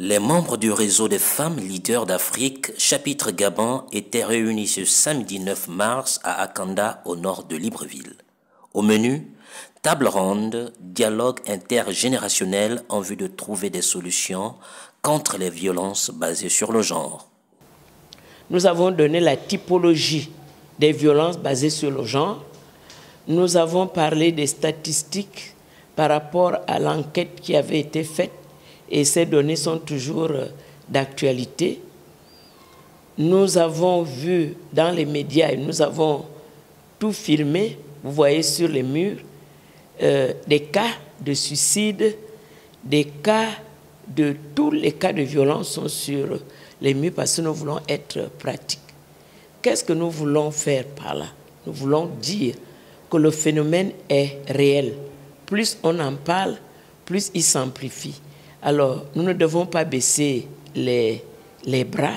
Les membres du réseau des femmes leaders d'Afrique, chapitre Gabon, étaient réunis ce samedi 9 mars à Akanda, au nord de Libreville. Au menu, table ronde, dialogue intergénérationnel en vue de trouver des solutions contre les violences basées sur le genre. Nous avons donné la typologie des violences basées sur le genre. Nous avons parlé des statistiques par rapport à l'enquête qui avait été faite et ces données sont toujours d'actualité. Nous avons vu dans les médias et nous avons tout filmé, vous voyez sur les murs, des cas de suicide, des cas de tous les cas de violence sont sur les murs parce que nous voulons être pratiques. Qu'est-ce que nous voulons faire par là? Nous voulons dire que le phénomène est réel. Plus on en parle, plus il s'amplifie. Alors, nous ne devons pas baisser les bras.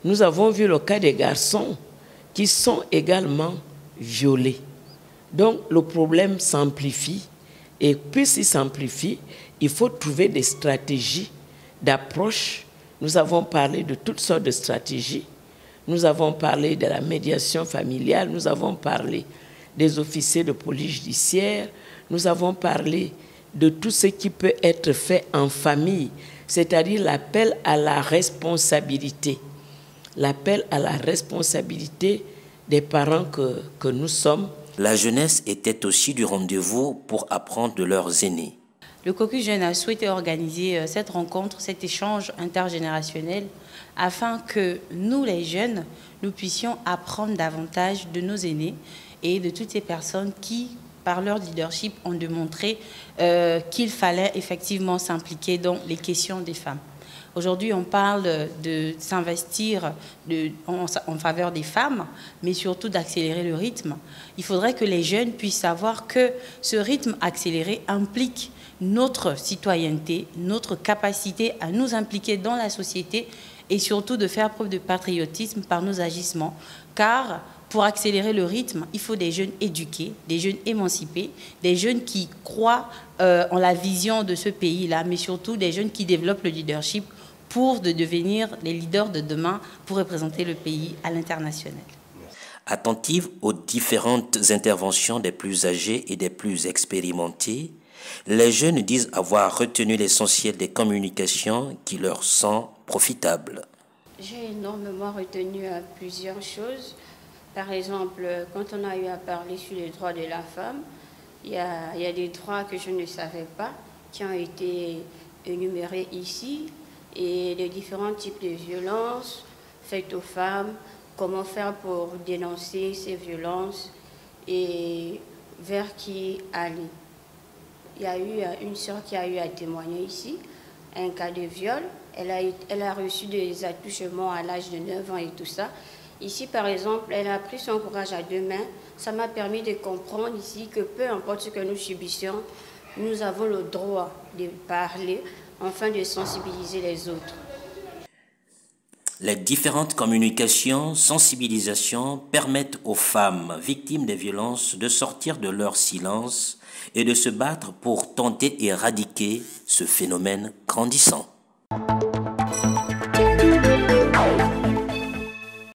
Nous avons vu le cas des garçons qui sont également violés. Donc, le problème s'amplifie. Et puisqu'il s'amplifie, il faut trouver des stratégies d'approche. Nous avons parlé de toutes sortes de stratégies. Nous avons parlé de la médiation familiale. Nous avons parlé des officiers de police judiciaire. Nous avons parlé de tout ce qui peut être fait en famille, c'est-à-dire l'appel à la responsabilité. L'appel à la responsabilité des parents que nous sommes. La jeunesse était aussi du rendez-vous pour apprendre de leurs aînés. Le Caucus Jeune a souhaité organiser cette rencontre, cet échange intergénérationnel, afin que nous, les jeunes, nous puissions apprendre davantage de nos aînés et de toutes ces personnes qui, par leur leadership, ont démontré qu'il fallait effectivement s'impliquer dans les questions des femmes. Aujourd'hui, on parle de s'investir en faveur des femmes, mais surtout d'accélérer le rythme. Il faudrait que les jeunes puissent savoir que ce rythme accéléré implique notre citoyenneté, notre capacité à nous impliquer dans la société et surtout de faire preuve de patriotisme par nos agissements. Car pour accélérer le rythme, il faut des jeunes éduqués, des jeunes émancipés, des jeunes qui croient en la vision de ce pays-là, mais surtout des jeunes qui développent le leadership pour devenir les leaders de demain pour représenter le pays à l'international. Attentive aux différentes interventions des plus âgés et des plus expérimentés, les jeunes disent avoir retenu l'essentiel des communications qui leur sont profitables. J'ai énormément retenu plusieurs choses. Par exemple, quand on a eu à parler sur les droits de la femme, il y a des droits que je ne savais pas qui ont été énumérés ici et les différents types de violences faites aux femmes, comment faire pour dénoncer ces violences et vers qui aller. Il y a eu une sœur qui a eu à témoigner ici, un cas de viol. Elle a reçu des attouchements à l'âge de 9 ans et tout ça. Ici, par exemple, elle a pris son courage à deux mains. Ça m'a permis de comprendre ici que peu importe ce que nous subissions, nous avons le droit de parler afin de sensibiliser les autres. Les différentes communications, sensibilisations permettent aux femmes victimes des violences de sortir de leur silence et de se battre pour tenter d'éradiquer ce phénomène grandissant.